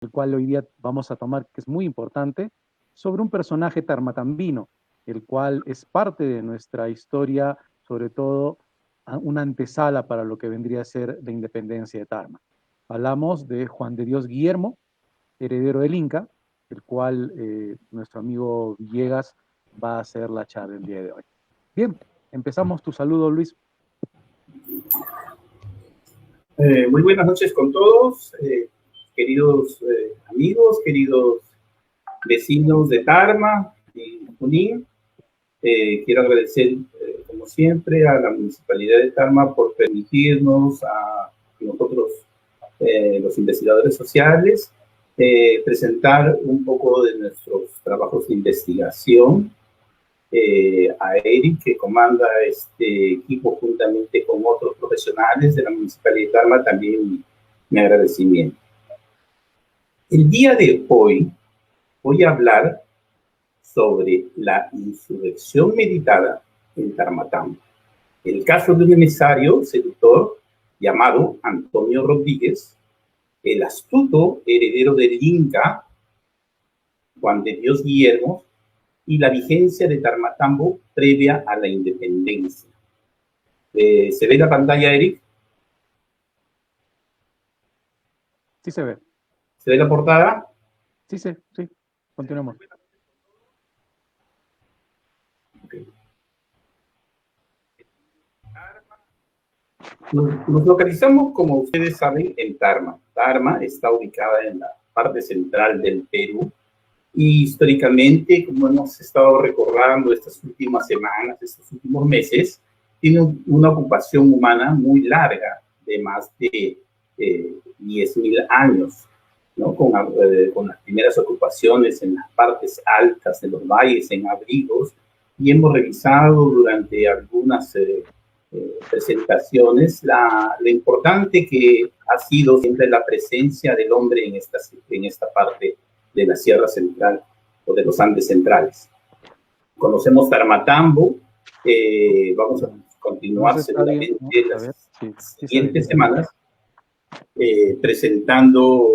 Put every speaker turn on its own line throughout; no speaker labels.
el cual hoy día vamos a tomar, que es muy importante, sobre un personaje tarmatambino, el cual es parte de nuestra historia, sobre todo una antesala para lo que vendría a ser la independencia de Tarma. Hablamos de Juan de Dios Guillermo, heredero del Inca, el cual nuestro amigo Villegas va a hacer la charla el día de hoy. Bien, empezamos tu saludo, Luis.
Muy buenas noches con todos, queridos amigos, queridos vecinos de Tarma y Junín. Quiero agradecer, como siempre, a la Municipalidad de Tarma por permitirnos a nosotros, los investigadores sociales, presentar un poco de nuestros trabajos de investigación. A Eric, que comanda este equipo juntamente con otros profesionales de la Municipalidad de Tarma, también mi agradecimiento. El día de hoy voy a hablar sobre la insurrección meditada en Tarmatambo. El caso de un emisario seductor llamado Antonio Rodríguez, el astuto heredero del Inca, Juan de Dios Guillermo, y la vigencia de Tarmatambo previa a la independencia. ¿Se ve la pantalla, Eric?
Sí se ve.
¿Se ve la portada?
Sí. Continuemos.
Okay. Nos localizamos, como ustedes saben, en Tarma. Tarma está ubicada en la parte central del Perú. Y históricamente, como hemos estado recordando estas últimas semanas, estos últimos meses, tiene una ocupación humana muy larga, de más de 10.000 años, ¿no? Con las primeras ocupaciones en las partes altas de los valles, en abrigos, y hemos revisado durante algunas presentaciones lo importante que ha sido siempre la presencia del hombre en esta parte de la Sierra Central o de los Andes centrales. Conocemos Tarmatambo, vamos a continuar seguramente las siguientes semanas presentando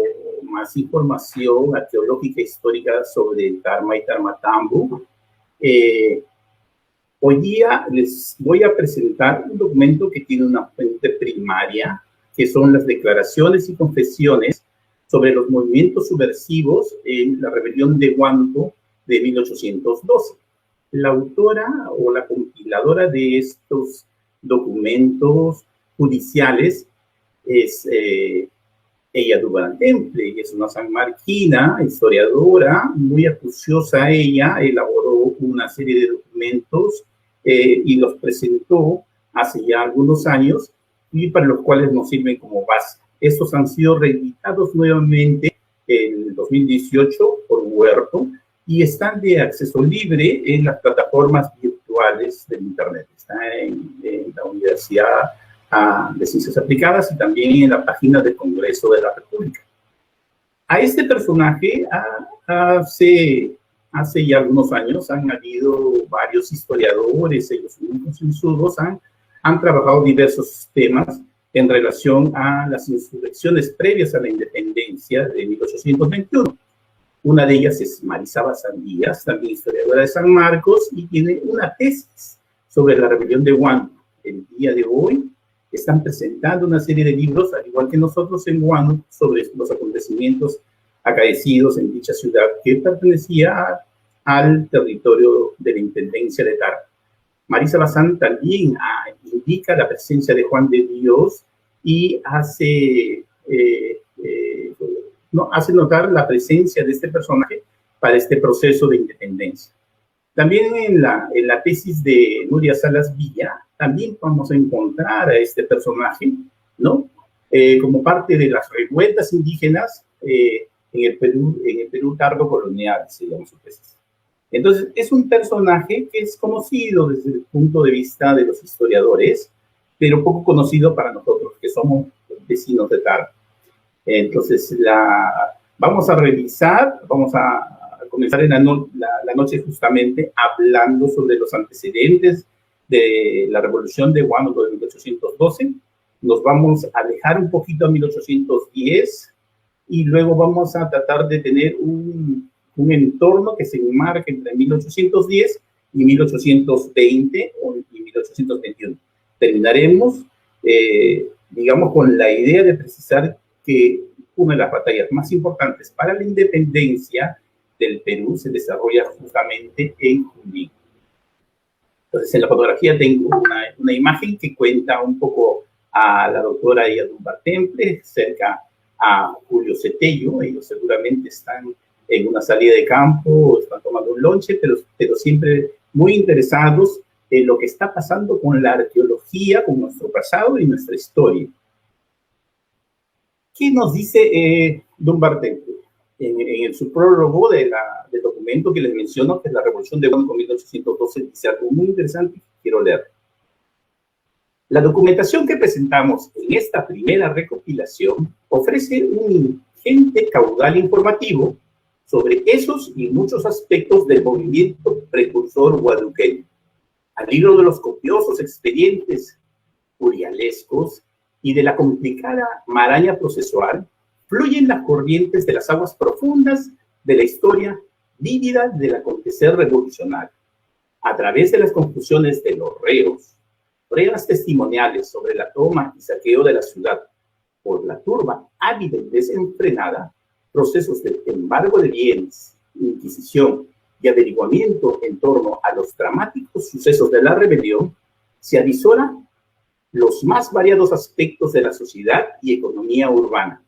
más información arqueológica e histórica sobre Tarma y Tarmatambo. Hoy día les voy a presentar un documento que tiene una fuente primaria, que son las declaraciones y confesiones sobre los movimientos subversivos en la rebelión de Huánuco de 1812. La autora o la compiladora de estos documentos judiciales es ella Dubán Temple, que es una sanmarquina, historiadora, muy acuciosa ella, elaboró una serie de documentos y los presentó hace ya algunos años y para los cuales nos sirven como base. Estos han sido reeditados nuevamente en 2018 por Huerto y están de acceso libre en las plataformas virtuales del Internet. Está en la Universidad de Ciencias Aplicadas y también en la página del Congreso de la República. A este personaje, hace ya algunos años, han habido varios historiadores, ellos mismos insudos, han trabajado diversos temas en relación a las insurrecciones previas a la independencia de 1821. Una de ellas es Marisa Bazán Díaz, también historiadora de San Marcos, y tiene una tesis sobre la rebelión de Huánuco. El día de hoy están presentando una serie de libros, al igual que nosotros en Huánuco, sobre los acontecimientos acaecidos en dicha ciudad que pertenecía al territorio de la Intendencia de Tarma. Marisa Bazán también indica la presencia de Juan de Dios y hace notar la presencia de este personaje para este proceso de independencia. También en la tesis de Nuria Salas Villa, también vamos a encontrar a este personaje, ¿no? Como parte de las revueltas indígenas en el Perú tardo colonial, se llama su tesis. Entonces, es un personaje que es conocido desde el punto de vista de los historiadores, pero poco conocido para nosotros, que somos vecinos de Tarma. Entonces, vamos a revisar, vamos a comenzar en la noche justamente hablando sobre los antecedentes de la Revolución de Huánuco de 1812. Nos vamos a alejar un poquito a 1810 y luego vamos a tratar de tener un entorno que se enmarque entre 1810 y 1820 y 1821. Terminaremos, digamos, con la idea de precisar que una de las batallas más importantes para la independencia del Perú se desarrolla justamente en Junín. Entonces, en la fotografía tengo una imagen que cuenta un poco a la doctora Ida Dunbar Temple, cerca a Julio Cetello. Ellos seguramente están en una salida de campo, están tomando un lonche, pero siempre muy interesados en lo que está pasando con la arqueología, con nuestro pasado y nuestra historia. ¿Qué nos dice Dunbar Temple? En su prólogo del documento que les menciono, que es la Revolución de Huánuco 1812, dice algo muy interesante que quiero leer. La documentación que presentamos en esta primera recopilación ofrece un ingente caudal informativo sobre esos y muchos aspectos del movimiento precursor guaduqueño. Al hilo de los copiosos expedientes urialescos y de la complicada maraña procesual, fluyen las corrientes de las aguas profundas de la historia vívida del acontecer revolucionario. A través de las conclusiones de los reos, pruebas testimoniales sobre la toma y saqueo de la ciudad por la turba ávida y desenfrenada, procesos de embargo de bienes, inquisición y averiguamiento en torno a los dramáticos sucesos de la rebelión, se avisora los más variados aspectos de la sociedad y economía urbana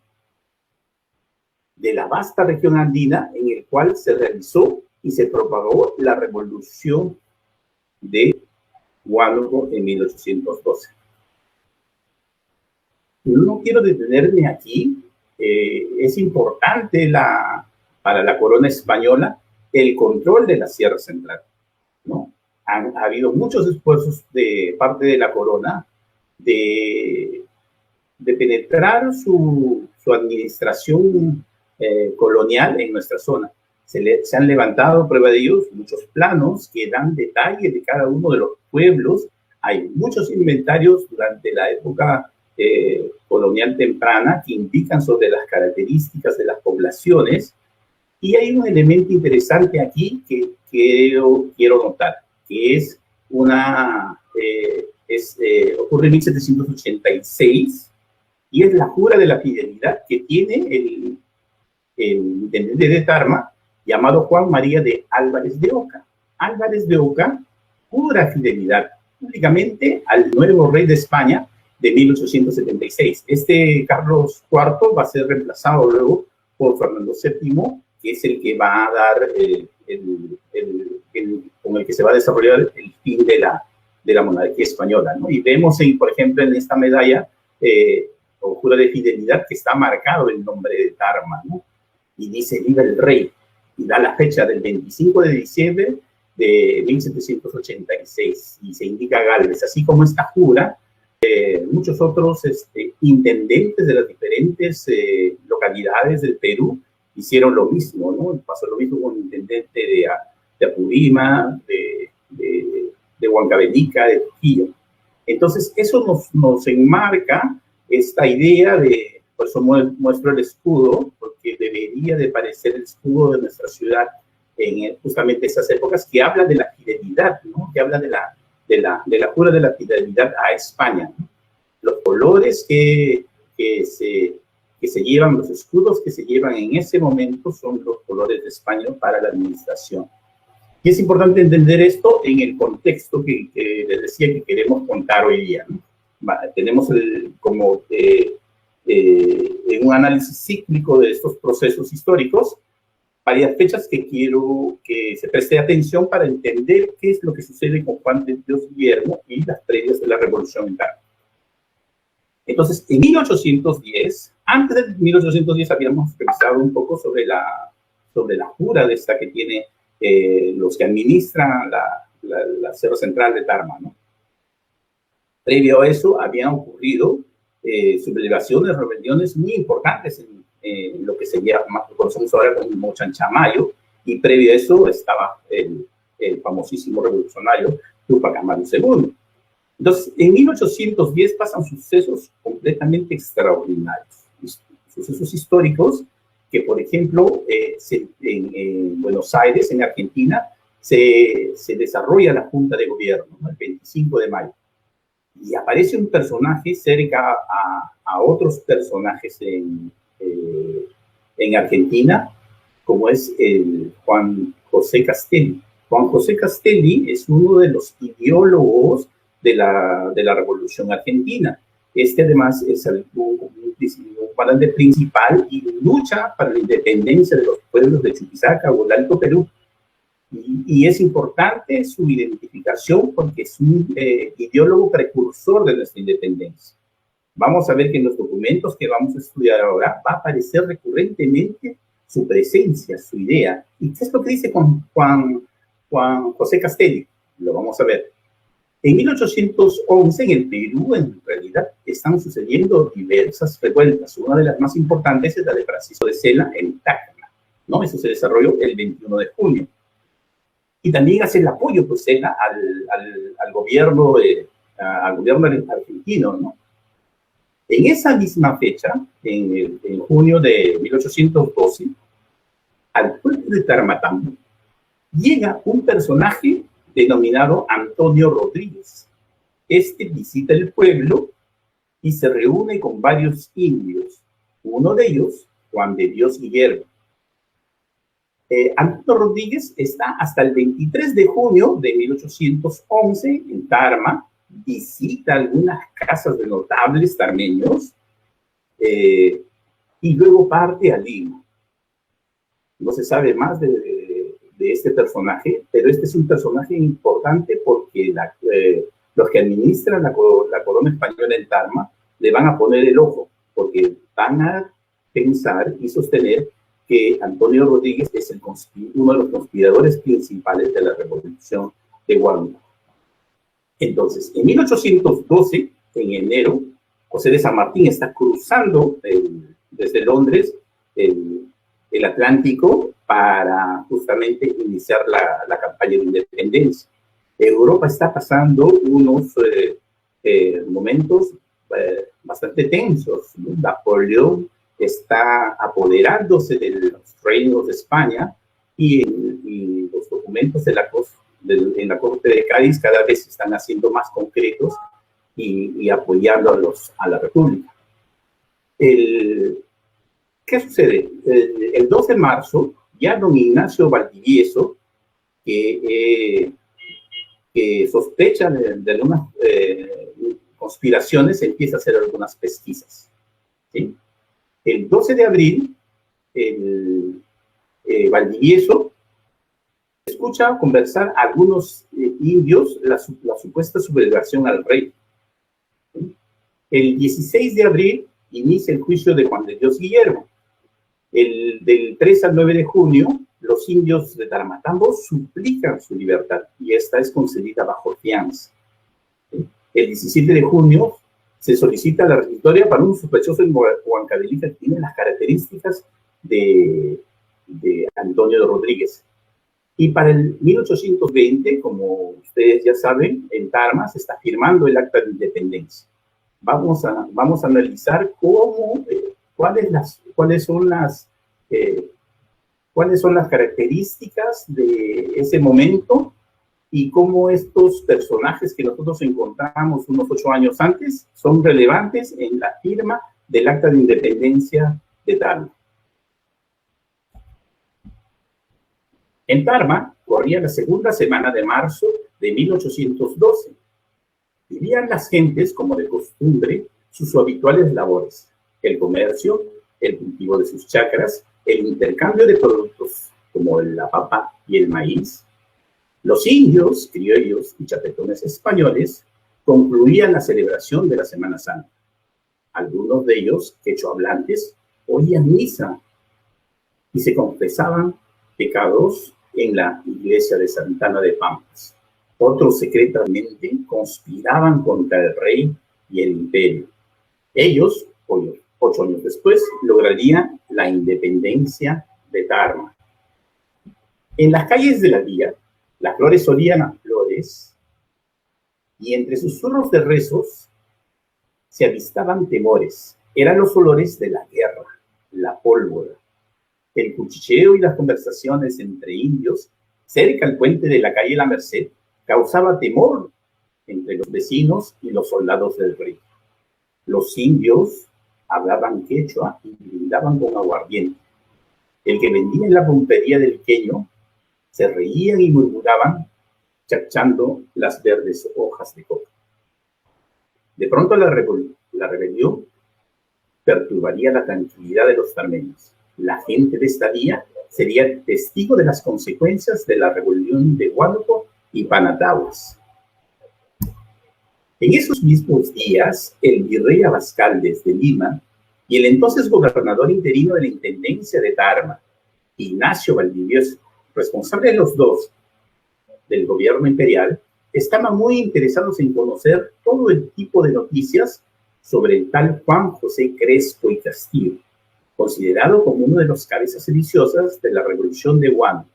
de la vasta región andina en el cual se realizó y se propagó la revolución de Huánuco en 1812. No quiero detenerme aquí. Es importante para la corona española el control de la Sierra Central, ¿no? Ha habido muchos esfuerzos de parte de la corona de penetrar su administración colonial en nuestra zona. Se han levantado, prueba de ellos, muchos planos que dan detalle de cada uno de los pueblos. Hay muchos inventarios durante la época colonial temprana que indican sobre las características de las poblaciones. Y hay un elemento interesante aquí que quiero notar, que es ocurre en 1786 y es la jura de la fidelidad que tiene el intendente de Tarma, llamado Juan María de Álvarez de Oca. Álvarez de Oca jura fidelidad públicamente al nuevo rey de España de 1876. Carlos IV va a ser reemplazado luego por Fernando VII, que es el que va a dar con el que se va a desarrollar el fin de la monarquía española, ¿no? Y vemos, por ejemplo, en esta medalla o jura de fidelidad que está marcado el nombre de Tarma, ¿no? Y dice, viva el rey, y da la fecha del 25 de diciembre de 1786, y se indica Gálvez. Así como esta jura, muchos otros intendentes de las diferentes localidades del Perú hicieron lo mismo, ¿no? Pasó lo mismo con el intendente de Apurima, de Huancavenica, de Trujillo. Entonces, eso nos enmarca esta idea de, por eso muestro el escudo, porque debería de parecer el escudo de nuestra ciudad en justamente esas épocas, que habla de la fidelidad, ¿no? Que habla de la jura de la fidelidad a España, ¿no? Los colores que se llevan, los escudos que se llevan en ese momento son los colores de España para la administración. Y es importante entender esto en el contexto que les decía que queremos contar hoy día, ¿no? Tenemos en un análisis cíclico de estos procesos históricos, varias fechas que quiero que se preste atención para entender qué es lo que sucede con Juan de Dios Guillermo y las previas de la Revolución en Tarma. Entonces, en 1810, antes de 1810 habíamos revisado un poco sobre la jura de esta que tiene los que administran la Sierra Central de Tarma, ¿no? Previo a eso habían ocurrido sublevaciones, rebeliones muy importantes en lo que se llama, lo conocemos ahora como Chanchamayo, y previo a eso estaba el famosísimo revolucionario Túpac Amaru II. Entonces, en 1810 pasan sucesos completamente extraordinarios, sucesos históricos que, por ejemplo, en Buenos Aires, en Argentina, se desarrolla la Junta de Gobierno, ¿no? El 25 de mayo. Y aparece un personaje cerca a otros personajes en Argentina, como es el Juan José Castelli. Juan José Castelli es uno de los ideólogos de la Revolución Argentina. Este además es un comandante principal y lucha para la independencia de los pueblos de Chuquisaca o el Alto Perú. Y es importante su identificación porque es un ideólogo precursor de nuestra independencia. Vamos a ver que en los documentos que vamos a estudiar ahora va a aparecer recurrentemente su presencia, su idea. ¿Y qué es lo que dice Juan José Castelli? Lo vamos a ver. En 1811, en el Perú, en realidad, están sucediendo diversas revueltas. Una de las más importantes es la de Francisco de Sela en Tacna, ¿no? Eso se desarrolló el 21 de junio. Y también hace el apoyo, pues, Sela al gobierno argentino, ¿no? En esa misma fecha, en junio de 1812, al puerto de Tarmatambo llega un personaje denominado Antonio Rodríguez. Este visita el pueblo y se reúne con varios indios. Uno de ellos, Juan de Dios Guillermo. Antonio Rodríguez está hasta el 23 de junio de 1811 en Tarma, visita algunas casas de notables tarmeños y luego parte a Lima. No se sabe más de este personaje, pero este es un personaje importante porque los que administran la corona española en Tarma le van a poner el ojo, porque van a pensar y sostener que Antonio Rodríguez es uno de los conspiradores principales de la Revolución de Huánuco. Entonces, en 1812, en enero, José de San Martín está cruzando desde Londres el Atlántico para justamente iniciar la campaña de independencia. Europa está pasando unos momentos bastante tensos, ¿no? Napoleón está apoderándose de los reinos de España y los documentos en la Corte de Cádiz cada vez se están haciendo más concretos y apoyando a la República. ¿Qué sucede? El 2 de marzo, ya don Ignacio Valdivieso, que sospecha de algunas conspiraciones, empieza a hacer algunas pesquisas, ¿sí? El 12 de abril, Valdivieso escucha conversar a algunos indios la supuesta sublevación al rey. ¿Sí? El 16 de abril inicia el juicio de Juan de Dios Guillermo. Del 3 al 9 de junio, los indios de Tarmatambo suplican su libertad y esta es concedida bajo fianza. ¿Sí? El 17 de junio se solicita la requisitoria para un sospechoso en Huancavelica que tiene las características de Antonio Rodríguez. Y para el 1820, como ustedes ya saben, en Tarma se está firmando el Acta de Independencia. Vamos a analizar cuáles son las características de ese momento y cómo estos personajes que nosotros encontramos unos 8 años antes son relevantes en la firma del Acta de Independencia de Tarma. En Tarma corría la segunda semana de marzo de 1812. Vivían las gentes, como de costumbre, sus habituales labores: el comercio, el cultivo de sus chacras, el intercambio de productos como la papa y el maíz. Los indios, criollos y chapetones españoles concluían la celebración de la Semana Santa. Algunos de ellos, quechohablantes, oían misa y se confesaban pecados en la iglesia de Santana de Pampas. Otros secretamente conspiraban contra el rey y el imperio. Ellos, 8 años después, lograrían la independencia de Tarma. En las calles de la villa, las flores olían a flores y entre susurros de rezos se avistaban temores. Eran los olores de la guerra, la pólvora, El cuchicheo y las conversaciones entre indios cerca al puente de la calle La Merced causaba temor entre los vecinos y los soldados del rey. Los indios hablaban quechua y brindaban con aguardiente. El que vendía en la pulpería del queño se reían y murmuraban, chachando las verdes hojas de coca. De pronto la rebelión perturbaría la tranquilidad de los tarmeños. La gente de esta vía sería testigo de las consecuencias de la rebelión de Huánuco y Panatahuas. En esos mismos días, el virrey Abascal desde Lima y el entonces gobernador interino de la Intendencia de Tarma, Ignacio Valdivieso, responsable de los dos del gobierno imperial, estaban muy interesados en conocer todo el tipo de noticias sobre el tal Juan José Crespo y Castillo, considerado como uno de los cabezas sediciosas de la Revolución de Huánuco,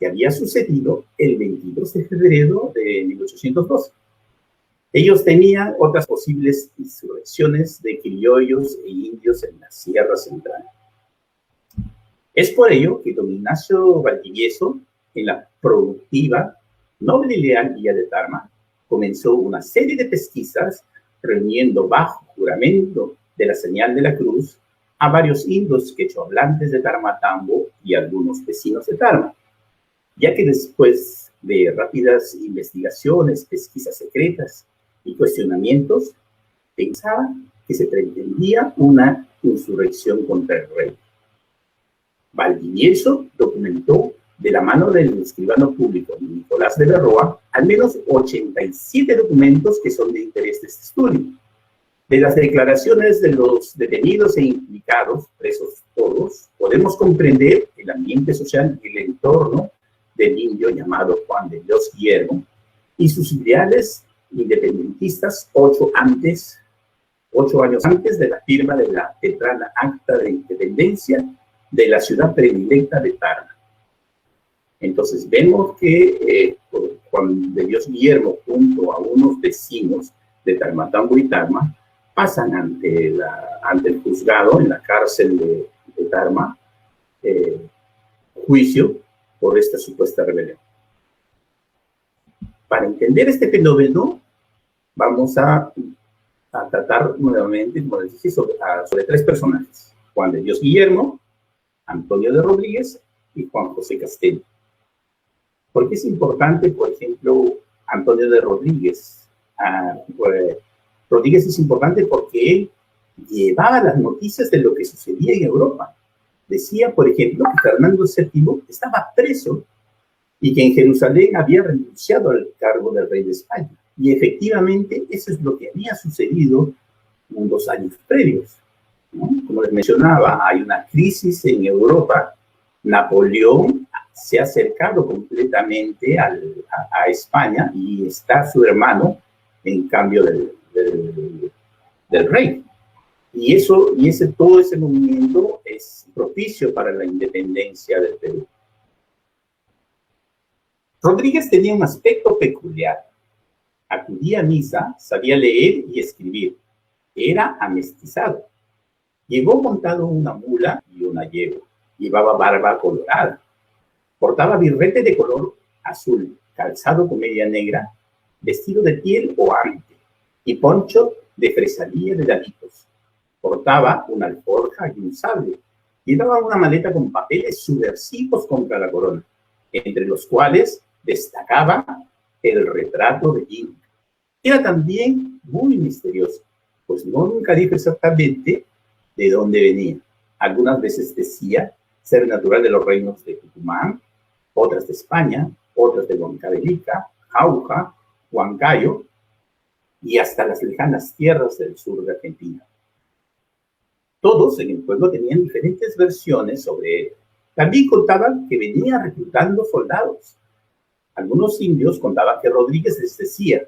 que había sucedido el 22 de febrero de 1812. Ellos tenían otras posibles insurrecciones de criollos e indios en la Sierra Central. Es por ello que don Ignacio Valdivieso, en la productiva, noble y leal villa de Tarma, comenzó una serie de pesquisas reuniendo bajo juramento de la señal de la cruz a varios indios quechohablantes de Tarmatambo y algunos vecinos de Tarma, ya que después de rápidas investigaciones, pesquisas secretas y cuestionamientos, pensaban que se pretendía una insurrección contra el rey. Valdivieso documentó de la mano del escribano público Nicolás de Berroa al menos 87 documentos que son de interés de este estudio. De las declaraciones de los detenidos e implicados, presos todos, podemos comprender el ambiente social y el entorno del indio llamado Juan de Dios Guillermo y sus ideales independentistas 8 años antes de la firma de la temprana Acta de Independencia de la ciudad predilecta de Tarma. Entonces vemos que Juan de Dios Guillermo junto a unos vecinos de Tarmatambo y Tarma pasan ante el juzgado en la cárcel de Tarma, juicio por esta supuesta rebelión. Para entender este fenómeno, vamos a tratar nuevamente, como les dije, sobre 3 personajes: Juan de Dios Guillermo, Antonio de Rodríguez y Juan José Castello. ¿Por qué es importante, por ejemplo, Antonio de Rodríguez? Rodríguez es importante porque él llevaba las noticias de lo que sucedía en Europa. Decía, por ejemplo, que Fernando VII estaba preso y que en Jerusalén había renunciado al cargo del rey de España. Y efectivamente eso es lo que había sucedido unos años previos, ¿no? Como les mencionaba, hay una crisis en Europa. Napoleón se ha acercado completamente a España y está su hermano en cambio del rey. Y todo ese movimiento es propicio para la independencia del Perú. Rodríguez tenía un aspecto peculiar. Acudía a misa, sabía leer y escribir. Era amestizado. Llegó montado una mula y una yegua. Llevaba barba colorada. Portaba birrete de color azul, calzado con media negra, vestido de piel o ante, y poncho de fresalía de daditos. Portaba una alforja y un sable. Llevaba una maleta con papeles subversivos contra la corona, entre los cuales destacaba el retrato de Inca. Era también muy misterioso, pues nunca dijo exactamente de dónde venía. Algunas veces decía ser natural de los reinos de Tucumán, otras de España, otras de Huancavelica, Jauja, Huancayo y hasta las lejanas tierras del sur de Argentina. Todos en el pueblo tenían diferentes versiones sobre él. También contaban que venía reclutando soldados. Algunos indios contaban que Rodríguez les decía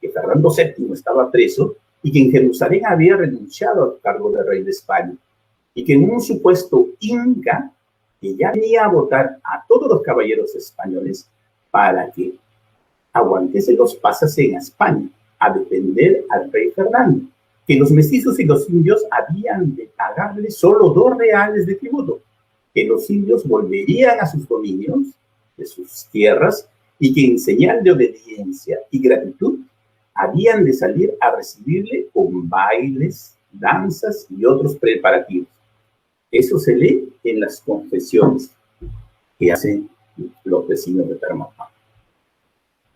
que Fernando VII estaba preso y que en Jerusalén había renunciado al cargo de rey de España y que en un supuesto inca que ya venía a votar a todos los caballeros españoles para que aguantese los pases en España a defender al rey Fernando, que los mestizos y los indios habían de pagarle solo 2 reales de tributo, que los indios volverían a sus dominios, de sus tierras, y que en señal de obediencia y gratitud habían de salir a recibirle con bailes, danzas y otros preparativos. Eso se lee en las confesiones que hacen los vecinos de Tarmapá.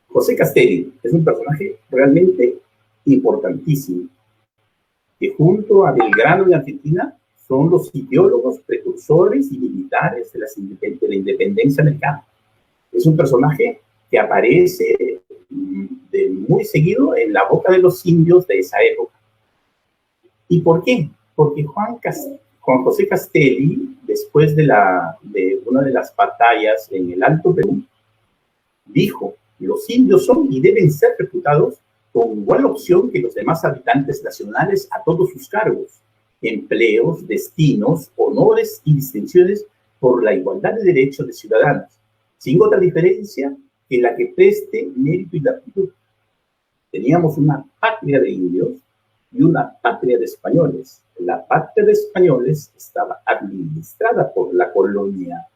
José Castelli es un personaje realmente importantísimo, que junto a Belgrano en Argentina son los ideólogos, precursores y militares de la independencia americana. Es un personaje que aparece muy seguido en la boca de los indios de esa época. ¿Y por qué? Porque Juan José Castelli, después de una de las batallas en el Alto Perú, dijo: los indios son y deben ser reputados con igual opción que los demás habitantes nacionales a todos sus cargos, empleos, destinos, honores y distinciones por la igualdad de derechos de ciudadanos, sin otra diferencia que la que preste mérito y aptitud. Teníamos una patria de indios y una patria de españoles. La patria de españoles estaba administrada por la colonia,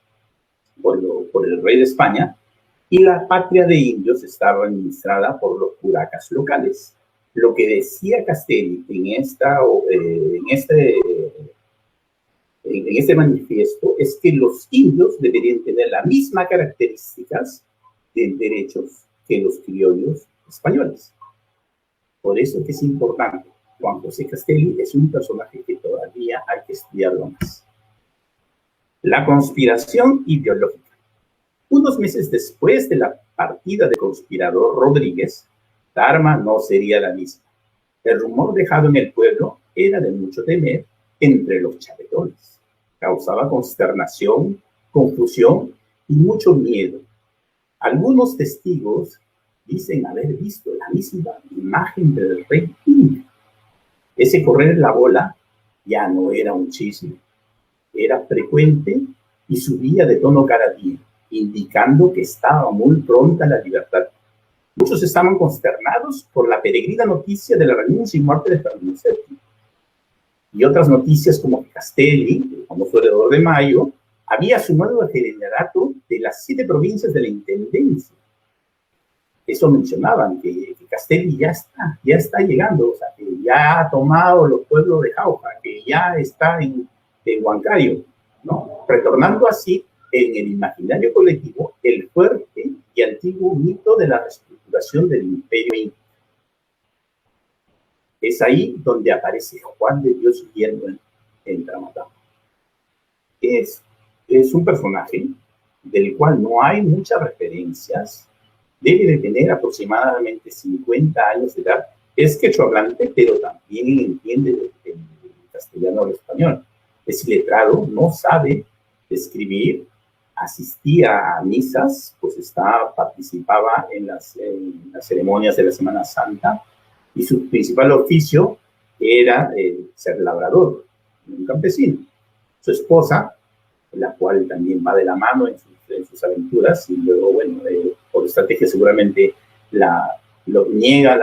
por el rey de España, y la patria de indios estaba administrada por los curacas locales. Lo que decía Castelli en este manifiesto es que los indios deberían tener las mismas características de derechos que los criollos españoles. Por eso que es importante. Juan José Castelli es un personaje que todavía hay que estudiarlo más. La conspiración ideológica. Unos meses después de la partida del conspirador Rodríguez, Tarma no sería la misma. El rumor dejado en el pueblo era de mucho temer entre los chapetones. Causaba consternación, confusión y mucho miedo. Algunos testigos dicen haber visto la misma imagen del rey Inca. Ese correr la bola ya no era un chisme, era frecuente y subía de tono cada día, indicando que estaba muy pronta la libertad. Muchos estaban consternados por la peregrina noticia de la renuncia y muerte de Fernando VII. Y otras noticias como que Castelli, el famoso heredor de Mayo, había asumido el generalato de las 7 provincias de la intendencia. Eso mencionaban, que Castelli ya está llegando, o sea, que ya ha tomado los pueblos de Jauja, que ya está en Huancayo, ¿no? Retornando así en el imaginario colectivo el fuerte y antiguo mito de la reestructuración del imperio inca. Es ahí donde aparece Juan de Dios Guillermo en Tramatamba. Es un personaje del cual no hay muchas referencias. Debe de tener aproximadamente 50 años de edad. Es quechohablante, pero también entiende el castellano o el español. Es iletrado, no sabe escribir, asistía a misas, pues participaba en las ceremonias de la Semana Santa, y su principal oficio era ser labrador, un campesino. Su esposa, la cual también va de la mano en sus aventuras, y luego, bueno, por estrategia seguramente niega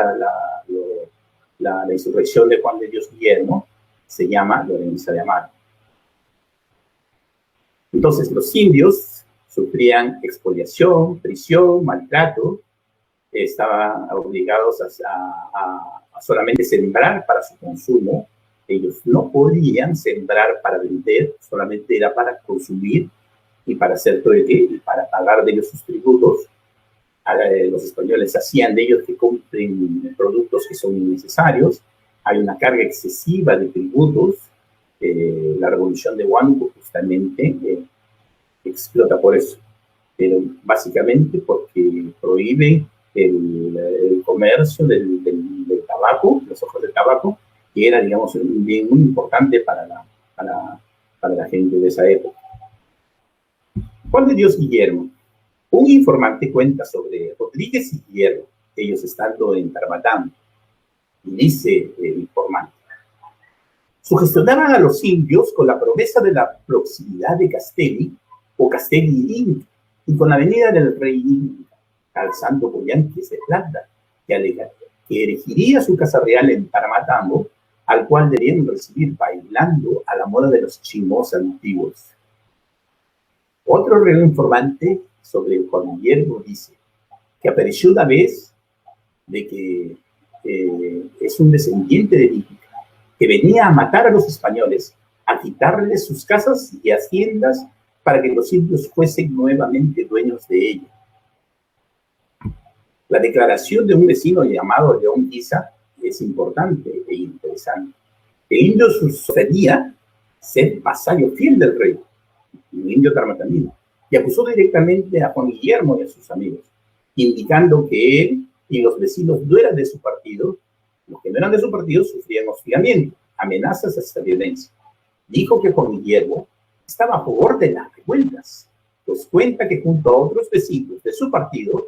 la insurrección de Juan de Dios Guillermo, se llama Lorenza de Amaro. Entonces, los indios sufrían expoliación, prisión, maltrato, estaban obligados a solamente sembrar para su consumo. Ellos no podían sembrar para vender, solamente era para consumir y para hacer trueque y para pagar de ellos sus tributos. Los españoles hacían de ellos que compren productos que son innecesarios. Hay una carga excesiva de tributos. La revolución de Huánuco justamente explota por eso, pero básicamente porque prohíbe el comercio del tabaco, los ojos del tabaco, que era, digamos, un bien muy importante para la gente de esa época. Juan de Dios Guillermo. Un informante cuenta sobre Rodríguez y Guillermo, ellos estando en Tarmatán, y dice el informante: sugestionaban a los indios con la promesa de la proximidad de Castelli o Castelli Inca, y con la venida del rey Inca, calzando collantes de plata, que erigiría su casa real en Tarmatambo, al cual debían recibir bailando a la moda de los chimos antiguos. Otro reo informante sobre Juan Guillermo dice que apareció una vez de que es un descendiente de Lípica, que venía a matar a los españoles, a quitarles sus casas y haciendas para que los indios fuesen nuevamente dueños de ellas. La declaración de un vecino llamado León Guisa es importante e interesante. El indio sucedía ser vasallo fiel del rey, un indio tarmatandino, y acusó directamente a Juan Guillermo y a sus amigos, indicando que él y los vecinos no eran de su partido. Los que no eran de su partido sufrían hostigamiento, amenazas hasta violencia. Dijo que Juan Guillermo estaba a favor de las revueltas, pues cuenta que junto a otros vecinos de su partido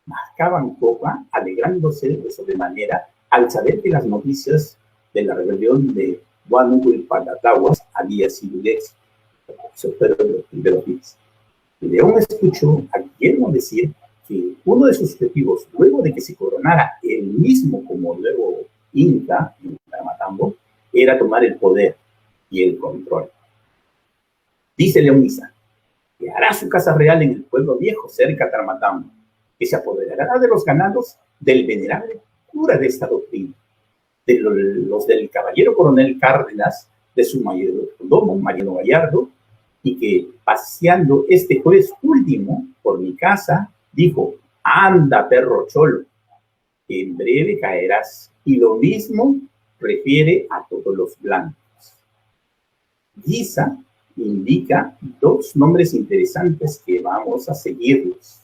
mascaban coca, alegrándose de sobremanera al saber que las noticias de la rebelión de Huánuco y Palatahuas había sido de éxito. Eso fueron los primeros días. León escuchó a Guillermo decir que uno de sus objetivos, luego de que se coronara él mismo como nuevo Inca en Tarmatambo, era tomar el poder y el control. Dice León Guisa que hará su casa real en el pueblo viejo cerca de Tarmatambo, que se apoderará de los ganados del venerable cura de esta doctrina, de los del caballero coronel Cárdenas, de su mayordomo Mariano Gallardo, y que paseando este jueves último por mi casa, dijo: anda, perro cholo, que en breve caerás. Y lo mismo refiere a todos los blancos. Guisa indica dos nombres interesantes que vamos a seguirlos.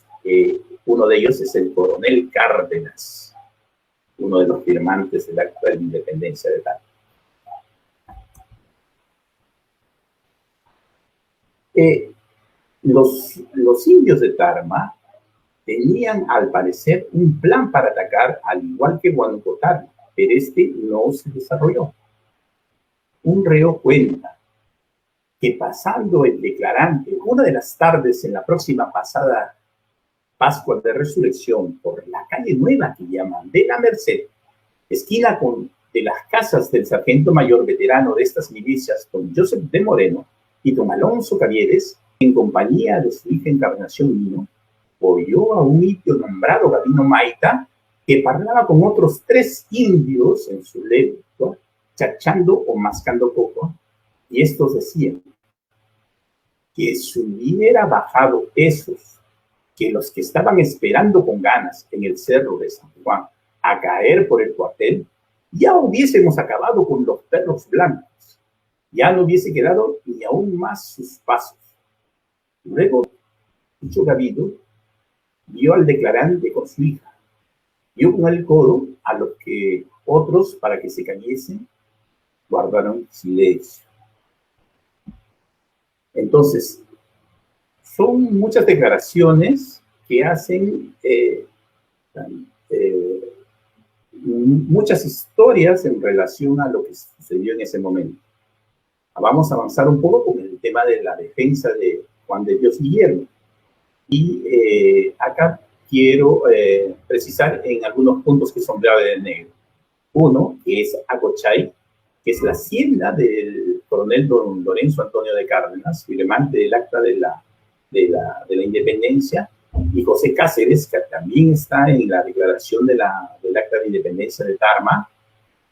Uno de ellos es el coronel Cárdenas, uno de los firmantes del acta de la independencia de Tarma. Los indios de Tarma tenían, al parecer, un plan para atacar, al igual que Huánuco Tarma, pero este no se desarrolló. Un reo cuenta que pasando el declarante una de las tardes en la próxima pasada Pascua de Resurrección por la calle nueva que llaman de la Merced, esquina de las casas del sargento mayor veterano de estas milicias, don Joseph de Moreno, y don Alonso Cavieres, en compañía de su hija Encarnación Nino, oyó a un indio nombrado Gabino Maita, que parlaba con otros 3 indios en su lengua, chachando o mascando coco, y estos decían que si hubiera bajado esos, que los que estaban esperando con ganas en el cerro de San Juan a caer por el cuartel, ya hubiésemos acabado con los perros blancos. Ya no hubiese quedado ni aún más sus pasos. Luego, dicho Gabino vio al declarante con su hija, dio con el codo a los que otros, para que se cayesen, guardaron silencio. Entonces, son muchas declaraciones que hacen muchas historias en relación a lo que sucedió en ese momento. Vamos a avanzar un poco con el tema de la defensa de Juan de Dios Guillermo. Y acá quiero precisar en algunos puntos que son clave del negro. Uno, que es Acochay, que es la hacienda del coronel don Lorenzo Antonio de Cárdenas, firmante del acta de la independencia, y José Cáceres, que también está en la declaración del acta de independencia de Tarma.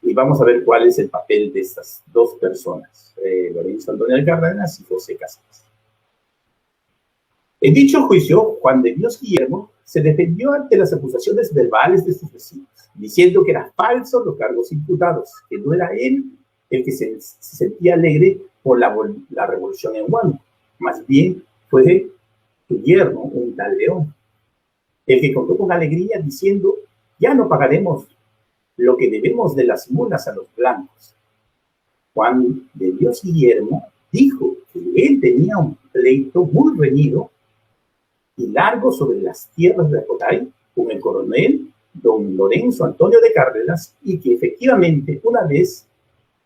Y vamos a ver cuál es el papel de estas dos personas, Lorenzo Antonio de Cárdenas y José Cáceres. En dicho juicio, Juan de Dios Guillermo se defendió ante las acusaciones verbales de sus vecinos, diciendo que eran falsos los cargos imputados, que no era él el que se sentía alegre por la revolución en Huánuco, más bien fue Guillermo, un tal León, el que contó con alegría diciendo: ya no pagaremos lo que debemos de las mulas a los blancos. Juan de Dios Guillermo dijo que él tenía un pleito muy reñido y largo sobre las tierras de Acotay con el coronel don Lorenzo Antonio de Cárdenas, y que efectivamente una vez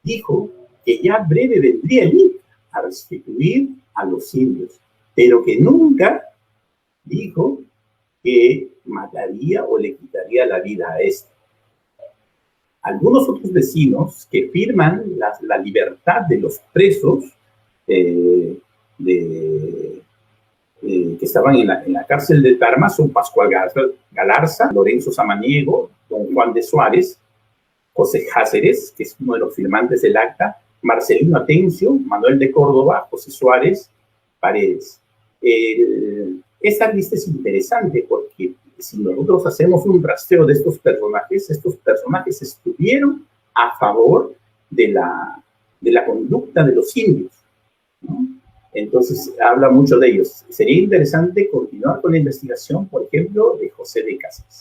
dijo que ya breve vendría el Inca a restituir a los indios, pero que nunca dijo que mataría o le quitaría la vida a este. Algunos otros vecinos que firman la libertad de los presos de que estaban en la cárcel de Tarma son Pascual Galarza, Lorenzo Samaniego, don Juan de Suárez, José Cáceres, que es uno de los firmantes del acta, Marcelino Atencio, Manuel de Córdoba, José Suárez, Paredes. Esta lista es interesante porque si nosotros hacemos un rastreo de estos personajes estuvieron a favor de la conducta de los indios, ¿no? Entonces, habla mucho de ellos. Sería interesante continuar con la investigación, por ejemplo, de José de Casas.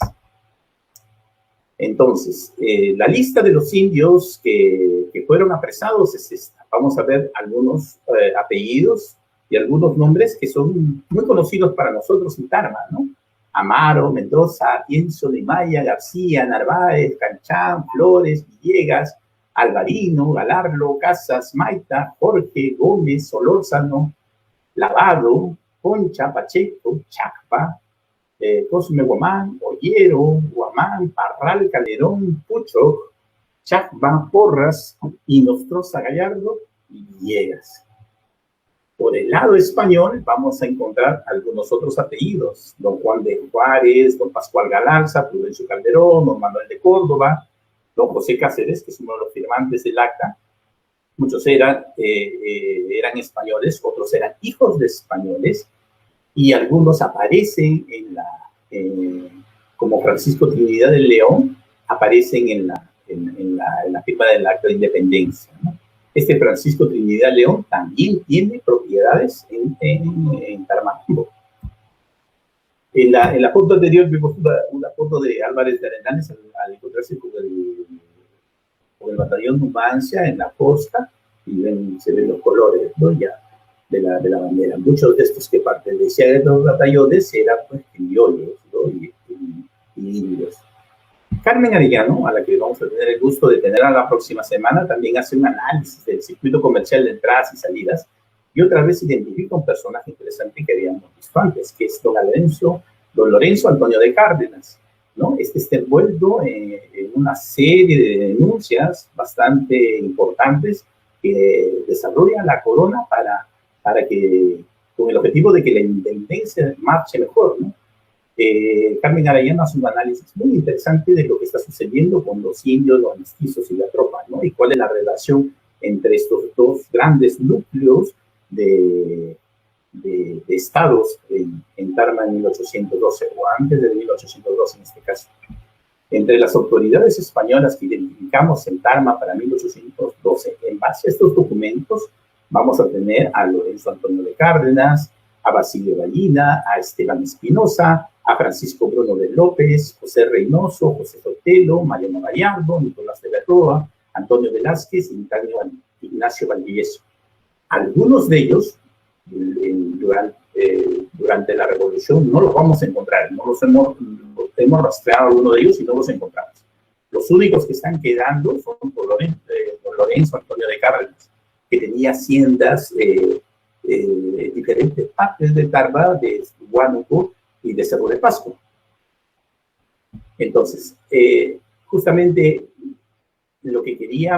Entonces, la lista de los indios que fueron apresados es esta. Vamos a ver algunos apellidos y algunos nombres que son muy conocidos para nosotros en Tarma, ¿no? Amaro, Mendoza, Pienso de Maya, García, Narváez, Canchán, Flores, Villegas, Alvarino, Galarlo, Casas, Maita, Jorge, Gómez, Solórzano, Lavado, Concha, Pacheco, Chacpa, Cosme Guamán, Ollero, Guamán, Parral, Calderón, Pucho, Chacpa, Porras, Inostroza, Gallardo y Villegas. Por el lado español vamos a encontrar algunos otros apellidos: don Juan de Juárez, don Pascual Galarza, Prudencio Calderón, don Manuel de Córdoba, don José Cáceres, que es uno de los firmantes del acta. Muchos eran españoles, otros eran hijos de españoles, y algunos aparecen como Francisco Trinidad de León, aparecen en la firma del acta de independencia, ¿no? Este Francisco Trinidad León también tiene propiedades en Taramambo. En la foto anterior vimos una foto de Álvarez de Arenales al encontrarse con el batallón Numancia en la costa, y se ven los colores, ¿no? Ya de la bandera. Muchos de estos que pertenecían a estos batallones eran, pues, criollos, ¿no? y indios. Carmen Arellano, a la que vamos a tener el gusto de tener a la próxima semana, también hace un análisis del circuito comercial de entradas y salidas, y otra vez identifica un personaje interesante que habíamos visto antes, que es don Lorenzo Antonio de Cárdenas, ¿no? Este está envuelto en una serie de denuncias bastante importantes que desarrolla la corona para que, con el objetivo de que la independencia marche mejor, ¿no? Carmen Arellano hace un análisis muy interesante de lo que está sucediendo con los indios, los mestizos y la tropa, ¿no? Y cuál es la relación entre estos dos grandes núcleos de estados en Tarma en 1812, o antes de 1812 en este caso. Entre las autoridades españolas que identificamos en Tarma para 1812, en base a estos documentos, vamos a tener a Lorenzo Antonio de Cárdenas, a Basilio Ballina, a Esteban Espinosa, a Francisco Bruno de López, José Reynoso, José Sotelo, Mariano Gallardo, Nicolás de Berroa, Antonio Velázquez y Ignacio Valdivieso. Algunos de ellos, durante la Revolución, no los vamos a encontrar, hemos rastreado algunos de ellos y no los encontramos. Los únicos que están quedando son don Lorenzo Antonio de Cárdenas, que tenía haciendas diferentes partes de Tarma, de Huánuco y de Cerro de Pascua. Entonces, justamente lo que quería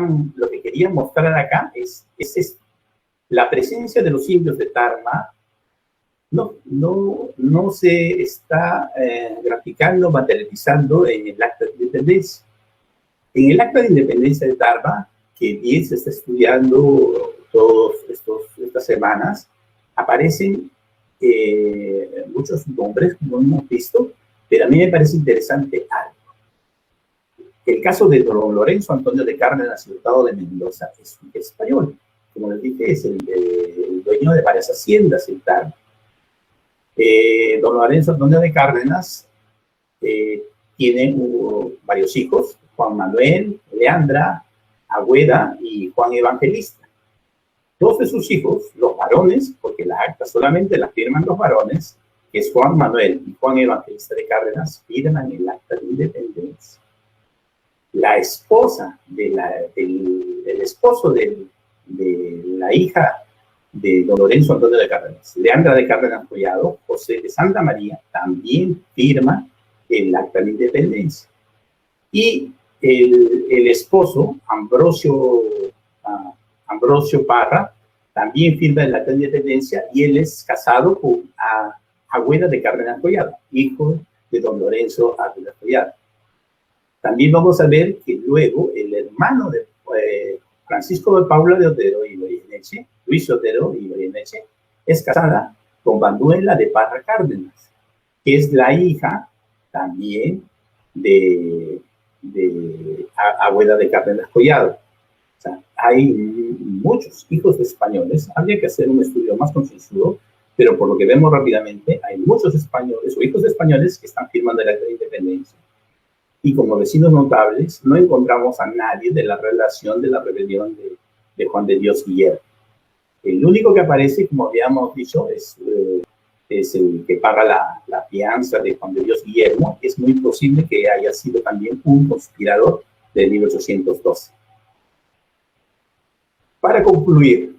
mostrar acá es esto. La presencia de los indios de Tarma no se está graficando, materializando en el acta de independencia. En el acta de independencia de Tarma, que bien se está estudiando todas estas semanas, aparecen muchos nombres, como hemos visto, pero a mí me parece interesante algo. El caso de don Lorenzo Antonio de Cárdenas y Hurtado de Mendoza es un español. Como les dije, es el dueño de varias haciendas en Tarma. Don Lorenzo Antonio de Cárdenas tiene varios hijos: Juan Manuel, Leandra, Agüeda y Juan Evangelista. Dos de sus hijos, los varones, porque la acta solamente la firman los varones, que es Juan Manuel y Juan Evangelista de Cárdenas, firman el acta de independencia. La esposa del esposo de la hija de don Lorenzo Antonio de Cárdenas, Leandra de Cárdenas Collado, José de Santa María, también firma el acta de independencia. Y el esposo, Ambrosio Parra, también firma el acta de independencia y él es casado con Agüeda de Cárdenas Collado, hijo de don Lorenzo Ávila Collado. También vamos a ver que luego el hermano de Francisco de Paula de Otero y Goyeneche, Luis Otero y Goyeneche, es casada con Manuela de Parra Cárdenas, que es la hija también de Agüeda de Cárdenas Collado. O sea, hay muchos hijos de españoles. Habría que hacer un estudio más concienzudo, pero por lo que vemos rápidamente, hay muchos españoles o hijos de españoles que están firmando el acta de independencia. Y como vecinos notables, no encontramos a nadie de la relación de la rebelión de Juan de Dios Guillermo. El único que aparece, como habíamos dicho, es el que paga la fianza de Juan de Dios Guillermo. Es muy posible que haya sido también un conspirador de 1812. Para concluir,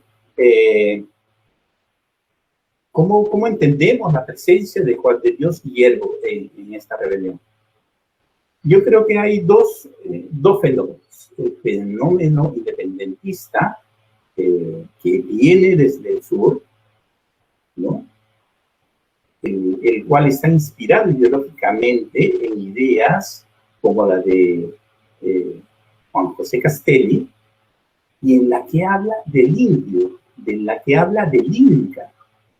¿cómo entendemos la presencia de Juan de Dios Guillermo en esta rebelión? Yo creo que hay dos fenómenos. El fenómeno independentista que viene desde el sur, ¿no? El cual está inspirado ideológicamente en ideas como la de Juan José Castelli, y en la que habla del indio, en la que habla del inca.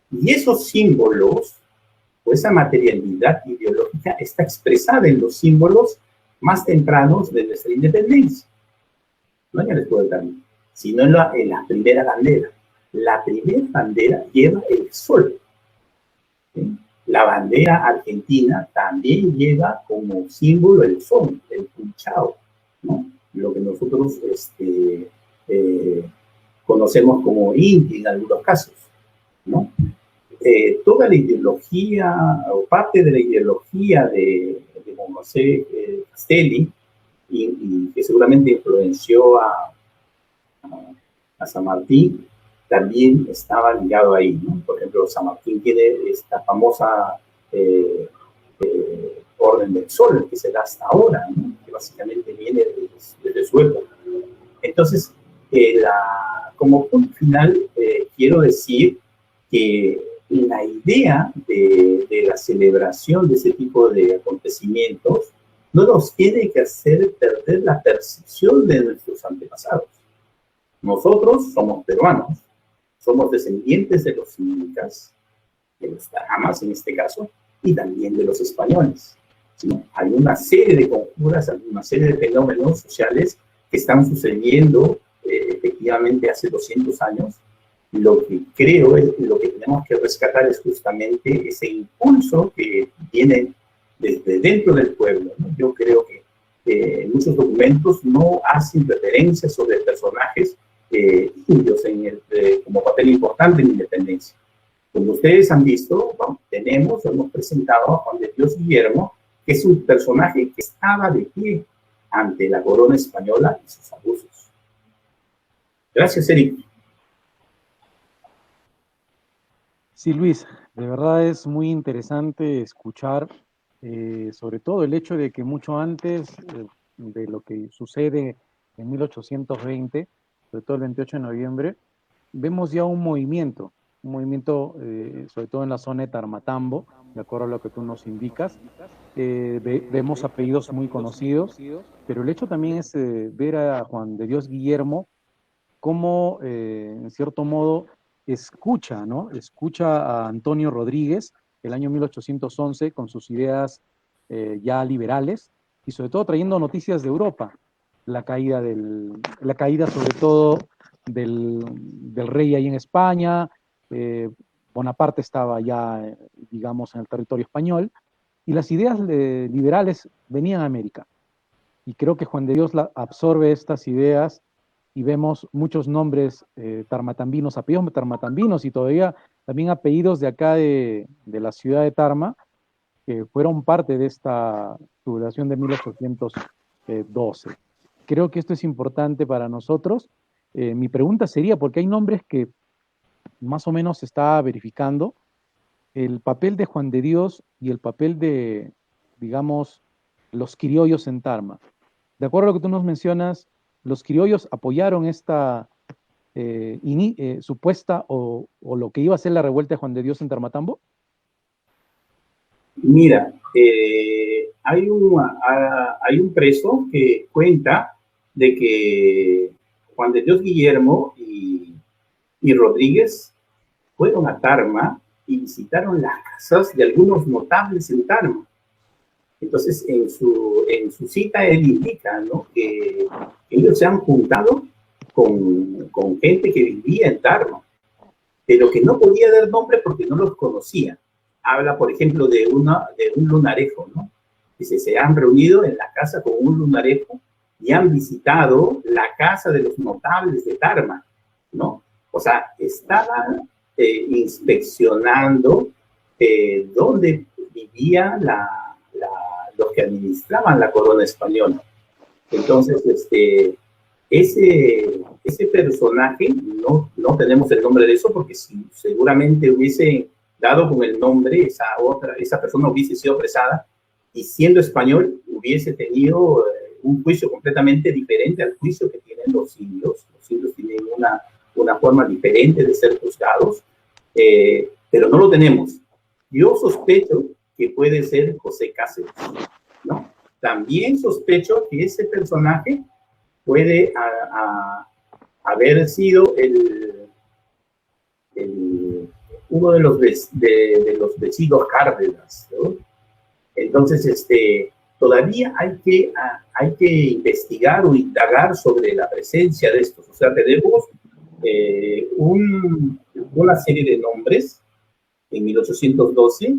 Y esos símbolos, o esa materialidad ideológica, está expresada en los símbolos más tempranos de nuestra independencia. No en el escudo del camino, sino en la primera bandera. La primera bandera lleva el sol. ¿Sí? La bandera argentina también lleva como símbolo el sol, el punchao, ¿no? Lo que nosotros conocemos como inti en algunos casos, ¿no? Toda la ideología, o parte de la ideología de Juan José Castelli, y que seguramente influenció a San Martín, también estaba ligado ahí, ¿no? Por ejemplo, San Martín tiene esta famosa orden del sol que se da hasta ahora, ¿no? Que básicamente viene desde su época. Entonces, como punto final, quiero decir que la idea de la celebración de ese tipo de acontecimientos no nos tiene que hacer perder la percepción de nuestros antepasados. Nosotros somos peruanos, somos descendientes de los incas, de los taramas en este caso, y también de los españoles. ¿Sí? Hay una serie de conjuras, hay una serie de fenómenos sociales que están sucediendo efectivamente hace 200 años. Lo que creo es lo que tenemos que rescatar es justamente ese impulso que viene desde dentro del pueblo, ¿no? Yo creo que muchos documentos no hacen referencia sobre personajes indios como papel importante en la independencia. Como ustedes han visto, hemos presentado a Juan de Dios Guillermo, que es un personaje que estaba de pie ante la corona española y sus abusos. Gracias, Eric.
Sí, Luis, de verdad es muy interesante escuchar, sobre todo el hecho de que mucho antes de lo que sucede en 1820, sobre todo el 28 de noviembre, vemos ya un movimiento, sobre todo en la zona de Tarmatambo, de acuerdo a lo que tú nos indicas. Vemos apellidos muy conocidos, pero el hecho también es ver a Juan de Dios Guillermo cómo, en cierto modo, escucha, ¿no? Escucha a Antonio Rodríguez, el año 1811, con sus ideas ya liberales, y sobre todo trayendo noticias de Europa, la caída sobre todo del rey ahí en España, Bonaparte estaba ya, digamos, en el territorio español, y las ideas liberales venían a América. Y creo que Juan de Dios absorbe estas ideas y vemos muchos nombres tarmatambinos, apellidos tarmatambinos y todavía también apellidos de acá de la ciudad de Tarma, que fueron parte de esta sublevación de 1812. Creo que esto es importante para nosotros. Mi pregunta sería, porque hay nombres que más o menos se está verificando, el papel de Juan de Dios y el papel de, digamos, los criollos en Tarma. De acuerdo a lo que tú nos mencionas, los criollos apoyaron esta supuesta o lo que iba a ser la revuelta de Juan de Dios en Tarmatambo?
Mira, hay un preso que cuenta de que Juan de Dios Guillermo y Rodríguez fueron a Tarma y visitaron las casas de algunos notables en Tarma. Entonces, en su cita, él indica, ¿no?, que ellos se han juntado con gente que vivía en Tarma, pero que no podía dar nombre porque no los conocía. Habla, por ejemplo, de un lunarejo, ¿no? Dice, se han reunido en la casa con un lunarejo y han visitado la casa de los notables de Tarma, ¿no? O sea, estaban inspeccionando dónde vivía los que administraban la corona española. Entonces, ese personaje, no tenemos el nombre de eso, porque si seguramente hubiese dado con el nombre, esa persona hubiese sido apresada y siendo español hubiese tenido un juicio completamente diferente al juicio que tienen los indios. Los indios tienen una forma diferente de ser juzgados, pero no lo tenemos. Yo sospecho que puede ser José Cáceres, ¿no? También sospecho que ese personaje puede haber sido uno de los vecinos Cárdenas, ¿no? Entonces, todavía hay que investigar o indagar sobre la presencia de estos. O sea, tenemos una serie de nombres en 1812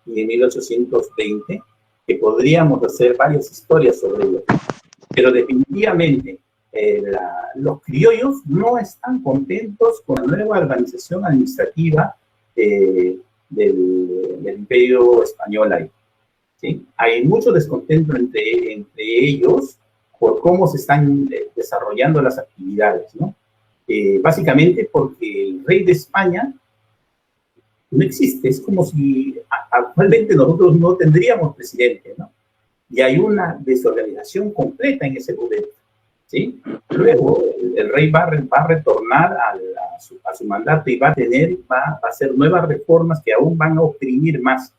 y en 1820 que podríamos hacer varias historias sobre ellos. Pero definitivamente los criollos no están contentos con la nueva organización administrativa del Imperio Español ahí, ¿sí? Hay mucho descontento entre ellos por cómo se están desarrollando las actividades, ¿no? Básicamente porque el rey de España no existe. Es como si actualmente nosotros no tendríamos presidente, ¿no? Y hay una desorganización completa en ese gobierno, ¿sí? Luego el rey va a retornar a su mandato y va a hacer nuevas reformas que aún van a oprimir más.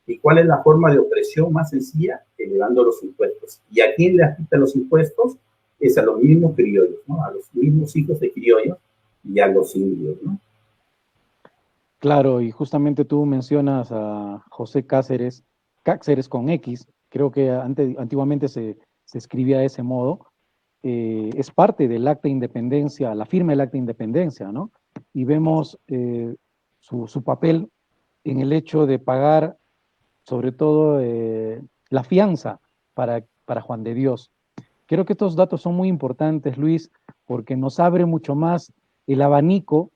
¿Y cuál es la forma de opresión más sencilla? Elevando los impuestos. ¿Y a quién le quitan los impuestos? Es a los mismos criollos, ¿no? A los mismos hijos de criollos y a los indios, ¿no?
Claro, y justamente tú mencionas a José Cáceres, Cáceres con X, creo que antiguamente se escribía de ese modo, es parte del acta de independencia, la firma del acta de independencia, ¿no? Y vemos su papel en el hecho de pagar, sobre todo, la fianza para Juan de Dios. Creo que estos datos son muy importantes, Luis, porque nos abre mucho más el abanico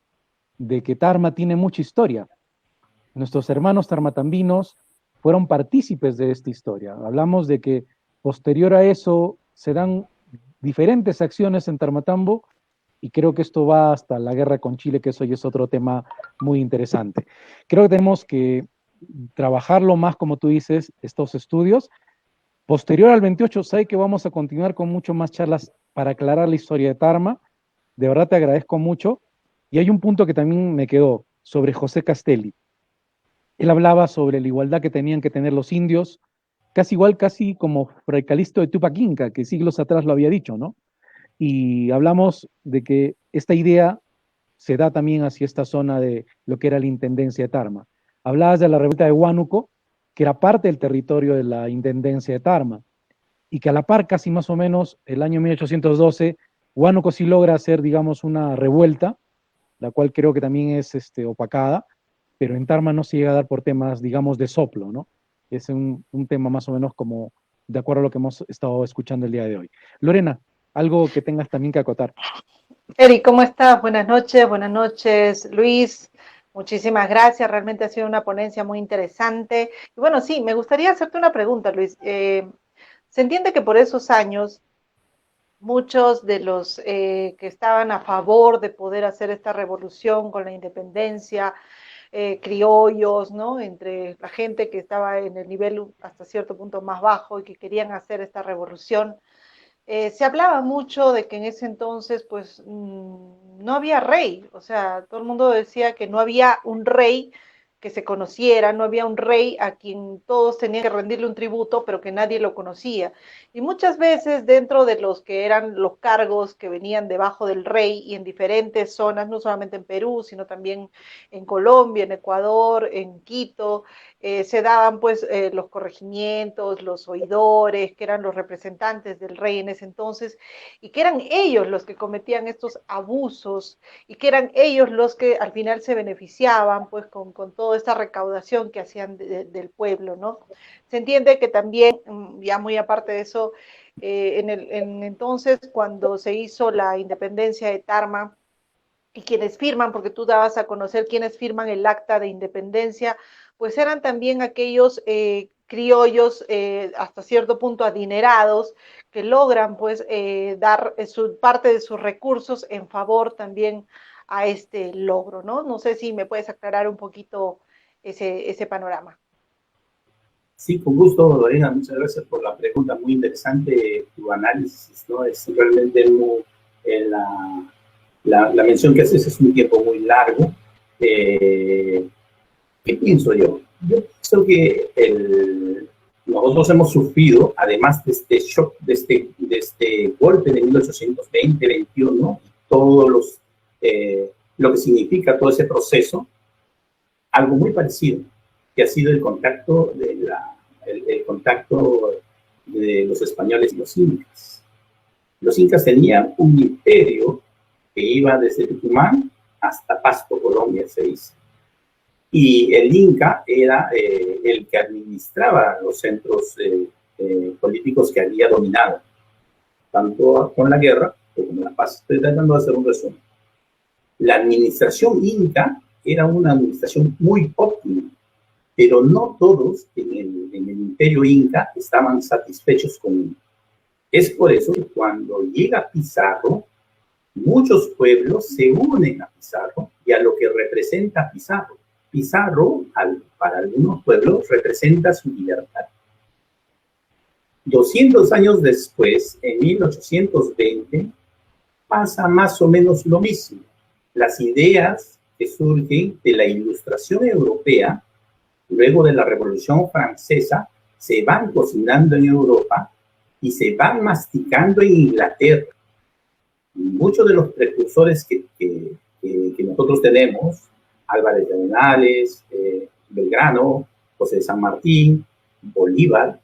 de que Tarma tiene mucha historia. Nuestros hermanos tarmatambinos fueron partícipes de esta historia. Hablamos de que posterior a eso se dan diferentes acciones en Tarmatambo y creo que esto va hasta la guerra con Chile, que eso ya es otro tema muy interesante. Creo que tenemos que trabajarlo más, como tú dices, estos estudios. Posterior al 28, sé que vamos a continuar con mucho más charlas para aclarar la historia de Tarma. De verdad te agradezco mucho. Y hay un punto que también me quedó sobre José Castelli. Él hablaba sobre la igualdad que tenían que tener los indios, casi igual, casi como Fray Calixto de Tupac Inca, que siglos atrás lo había dicho, ¿no? Y hablamos de que esta idea se da también hacia esta zona de lo que era la intendencia de Tarma. Hablabas de la revuelta de Huánuco, que era parte del territorio de la intendencia de Tarma, y que a la par, casi más o menos, el año 1812, Huánuco sí logra hacer, digamos, una revuelta, la cual creo que también es opacada, pero en Tarma no se llega a dar por temas, digamos, de soplo, ¿no? Es un tema más o menos como de acuerdo a lo que hemos estado escuchando el día de hoy. Lorena, algo que tengas también que acotar.
Eric, ¿cómo estás? Buenas noches, Luis. Muchísimas gracias, realmente ha sido una ponencia muy interesante. Y bueno, sí, me gustaría hacerte una pregunta, Luis. Se entiende que por esos años muchos de los que estaban a favor de poder hacer esta revolución con la independencia, criollos, ¿no? Entre la gente que estaba en el nivel hasta cierto punto más bajo y que querían hacer esta revolución, se hablaba mucho de que en ese entonces, pues, no había rey, o sea, todo el mundo decía que no había un rey que se conociera, no había un rey a quien todos tenían que rendirle un tributo, pero que nadie lo conocía. Y muchas veces dentro de los que eran los cargos que venían debajo del rey y en diferentes zonas, no solamente en Perú, sino también en Colombia, en Ecuador, en Quito, se daban pues los corregimientos, los oidores, que eran los representantes del rey en ese entonces, y que eran ellos los que cometían estos abusos, y que eran ellos los que al final se beneficiaban pues con toda esta recaudación que hacían del pueblo, ¿no? Se entiende que también, ya muy aparte de eso, en entonces cuando se hizo la independencia de Tarma, y quienes firman, porque tú dabas a conocer quienes firman el acta de independencia, pues eran también aquellos criollos hasta cierto punto adinerados que logran pues dar parte de sus recursos en favor también a este logro, ¿no? No sé si me puedes aclarar un poquito ese panorama.
Sí, con gusto, Lorena. Muchas gracias por la pregunta. Muy interesante tu análisis, ¿no? Es realmente la mención que haces es un tiempo muy largo. ¿Qué pienso yo? Yo pienso que nosotros hemos sufrido, además de este shock, de este golpe de 1820-21, todo lo que significa todo ese proceso, algo muy parecido, que ha sido el contacto el contacto de los españoles y los incas. Los incas tenían un imperio que iba desde Tucumán hasta Pasto, Colombia, se dice. Y el Inca era el que administraba los centros políticos que había dominado, tanto con la guerra como la paz. Estoy tratando de hacer un resumen. La administración Inca era una administración muy óptima, pero no todos en el imperio Inca estaban satisfechos con él. Es por eso que cuando llega Pizarro, muchos pueblos se unen a Pizarro y a lo que representa Pizarro. Pizarro, para algunos pueblos, representa su libertad. 200 años después, en 1820, pasa más o menos lo mismo. Las ideas que surgen de la Ilustración europea, luego de la Revolución Francesa, se van cocinando en Europa y se van masticando en Inglaterra. Y muchos de los precursores que nosotros tenemos, Álvarez de Arenales, Belgrano, José de San Martín, Bolívar,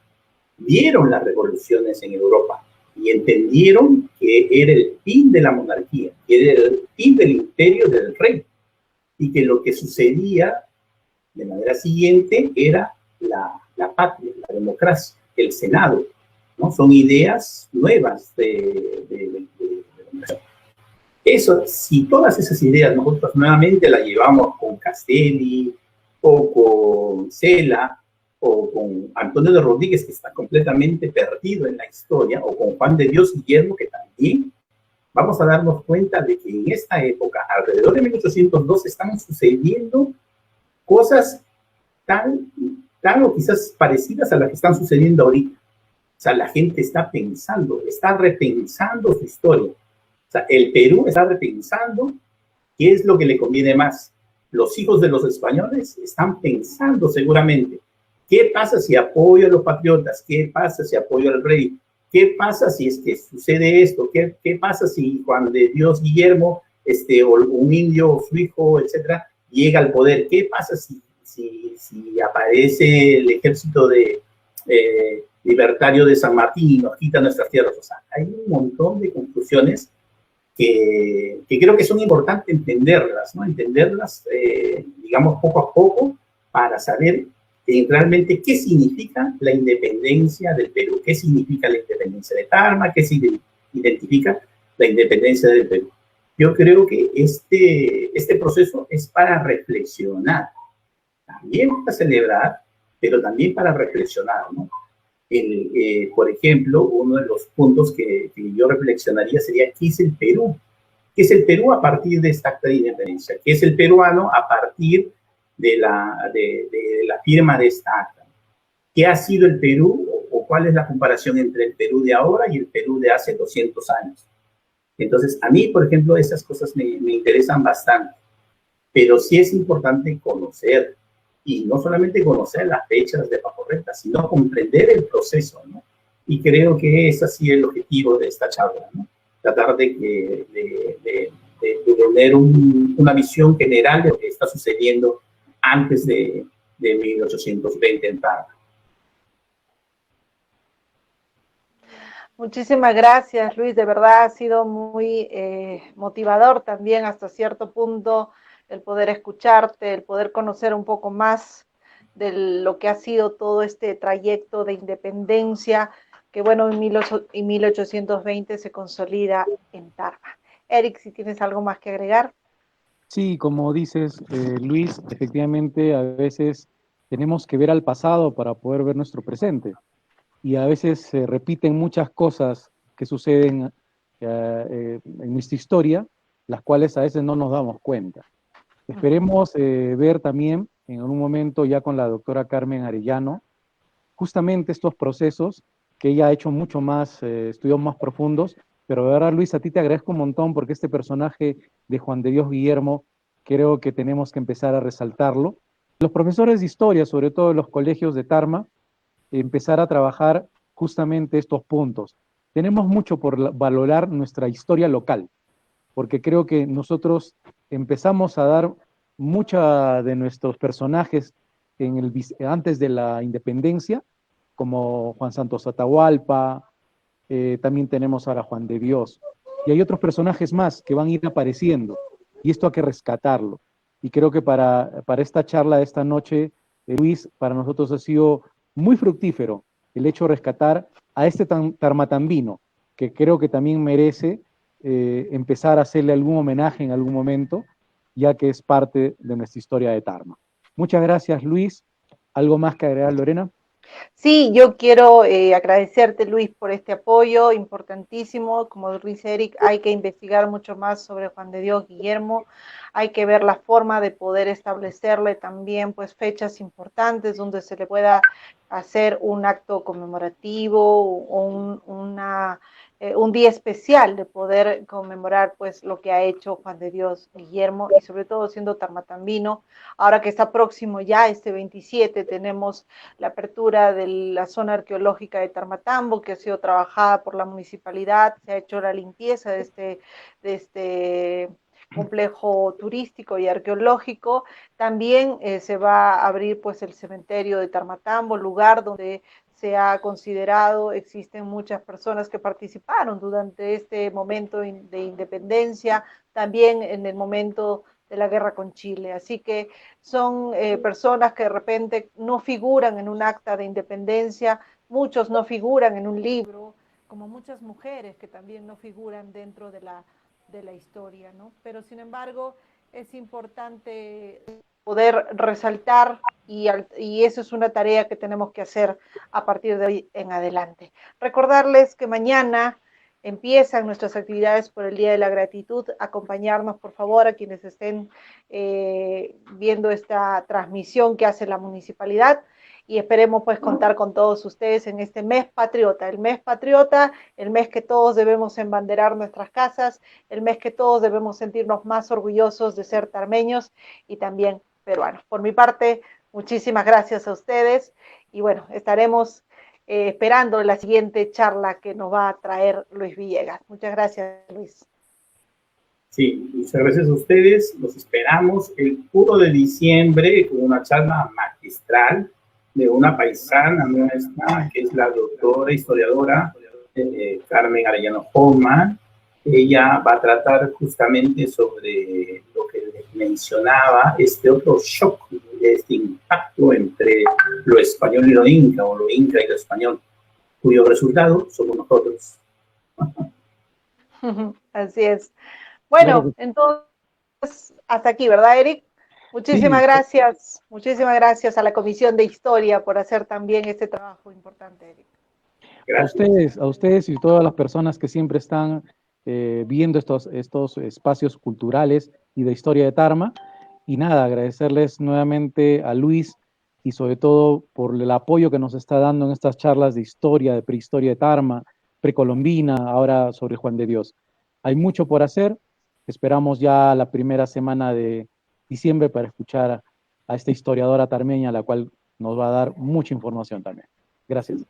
vieron las revoluciones en Europa y entendieron que era el fin de la monarquía, que era el fin del imperio del rey, y que lo que sucedía de manera siguiente era la patria, la democracia, el Senado, ¿no? Son ideas nuevas eso, si todas esas ideas nosotros nuevamente las llevamos con Castelli o con Cela o con Antonio de Rodríguez, que está completamente perdido en la historia, o con Juan de Dios Guillermo, que también, vamos a darnos cuenta de que en esta época, alrededor de 1802, están sucediendo cosas tan o quizás parecidas a las que están sucediendo ahorita. O sea, la gente está pensando, está repensando su historia. O sea, el Perú está repensando qué es lo que le conviene más. Los hijos de los españoles están pensando seguramente, ¿qué pasa si apoyo a los patriotas? ¿Qué pasa si apoyo al rey? ¿Qué pasa si es que sucede esto? ¿Qué pasa si Juan de Dios Guillermo, o un indio o su hijo, etcétera, llega al poder? ¿Qué pasa si aparece el ejército libertario de San Martín y nos quita nuestras tierras? O sea, hay un montón de conclusiones que creo que son importantes entenderlas, ¿no? Entenderlas, digamos, poco a poco, para saber realmente qué significa la independencia del Perú, qué significa la independencia de Tarma, qué significa la independencia del Perú. Yo creo que este proceso es para reflexionar, también para celebrar, pero también para reflexionar, ¿no? Por ejemplo, uno de los puntos que yo reflexionaría sería: ¿qué es el Perú? ¿Qué es el Perú a partir de esta acta de independencia? ¿Qué es el peruano a partir de la firma de esta acta? ¿Qué ha sido el Perú o cuál es la comparación entre el Perú de ahora y el Perú de hace 200 años. Entonces, a mí, por ejemplo, esas cosas me interesan bastante, pero sí es importante conocer, y no solamente conocer las fechas de Papo Recta, sino comprender el proceso, ¿no? Y creo que ese ha sido el objetivo de esta charla, ¿no? Tratar de tener una visión general de lo que está sucediendo antes de 1820 en Tarma.
Muchísimas gracias, Luis. De verdad ha sido muy motivador también hasta cierto punto el poder escucharte, el poder conocer un poco más de lo que ha sido todo este trayecto de independencia que, bueno, en 1820 se consolida en Tarma. Eric, si tienes algo más que agregar.
Sí, como dices, Luis, efectivamente a veces tenemos que ver al pasado para poder ver nuestro presente. Y a veces se repiten muchas cosas que suceden en nuestra historia, las cuales a veces no nos damos cuenta. Esperemos ver también en un momento ya con la doctora Carmen Arellano, justamente estos procesos que ella ha hecho mucho más, estudios más profundos, pero de verdad, Luis, a ti te agradezco un montón porque este personaje de Juan de Dios Guillermo creo que tenemos que empezar a resaltarlo. Los profesores de historia, sobre todo en los colegios de Tarma, empezar a trabajar justamente estos puntos. Tenemos mucho por valorar nuestra historia local, porque creo que nosotros empezamos a dar mucha de nuestros personajes antes de la independencia, como Juan Santos Atahualpa, también tenemos ahora Juan de Dios, y hay otros personajes más que van a ir apareciendo, y esto hay que rescatarlo. Y creo que para esta charla de esta noche, Luis, para nosotros ha sido muy fructífero el hecho de rescatar a este tarmatambino, que creo que también merece empezar a hacerle algún homenaje en algún momento, ya que es parte de nuestra historia de Tarma. Muchas gracias, Luis. ¿Algo más que agregar, Lorena?
Sí, yo quiero agradecerte, Luis, por este apoyo importantísimo. Como dice Eric, hay que investigar mucho más sobre Juan de Dios Guillermo, hay que ver la forma de poder establecerle también pues fechas importantes donde se le pueda hacer un acto conmemorativo o un día especial de poder conmemorar pues lo que ha hecho Juan de Dios Guillermo y sobre todo siendo tarmatambino. Ahora que está próximo ya, este 27, tenemos la apertura de la zona arqueológica de Tarmatambo, que ha sido trabajada por la municipalidad, se ha hecho la limpieza de este complejo turístico y arqueológico. También se va a abrir pues el cementerio de Tarmatambo, lugar donde se ha considerado, existen muchas personas que participaron durante este momento de independencia, también en el momento de la guerra con Chile. Así que son personas que de repente no figuran en un acta de independencia, muchos no figuran en un libro, como muchas mujeres que también no figuran dentro de la historia, ¿no? Pero sin embargo es importante poder resaltar y eso es una tarea que tenemos que hacer a partir de hoy en adelante. Recordarles que mañana empiezan nuestras actividades por el Día de la Gratitud. Acompañarnos, por favor, a quienes estén viendo esta transmisión que hace la municipalidad y esperemos pues contar con todos ustedes en este mes patriota, el mes que todos debemos embanderar nuestras casas, el mes que todos debemos sentirnos más orgullosos de ser tarmeños y también peruanos. Por mi parte, muchísimas gracias a ustedes y bueno, estaremos esperando la siguiente charla que nos va a traer Luis Villegas. Muchas gracias, Luis.
Sí, muchas gracias a ustedes. Los esperamos el 1 de diciembre con una charla magistral de una paisana nuestra, que es la doctora historiadora Carmen Arellano Hoffman. Ella va a tratar justamente sobre lo que les mencionaba, este otro shock, este impacto entre lo español y lo inca, o lo inca y lo español, cuyo resultado somos nosotros.
Así es. Bueno, claro. Entonces, hasta aquí, ¿verdad, Eric? Muchísimas gracias a la Comisión de Historia por hacer también este trabajo importante, Eric.
Gracias. A ustedes y todas las personas que siempre están viendo estos espacios culturales y de historia de Tarma. Y nada, agradecerles nuevamente a Luis y sobre todo por el apoyo que nos está dando en estas charlas de historia, de prehistoria de Tarma, precolombina, ahora sobre Juan de Dios. Hay mucho por hacer. Esperamos ya la primera semana de diciembre para escuchar a esta historiadora tarmeña, la cual nos va a dar mucha información también. Gracias.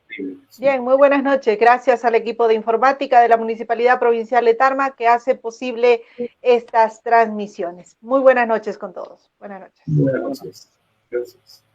Bien, muy buenas noches. Gracias al equipo de informática de la Municipalidad Provincial de Tarma que hace posible estas transmisiones. Muy buenas noches con todos. Buenas noches.
Buenas noches. Gracias.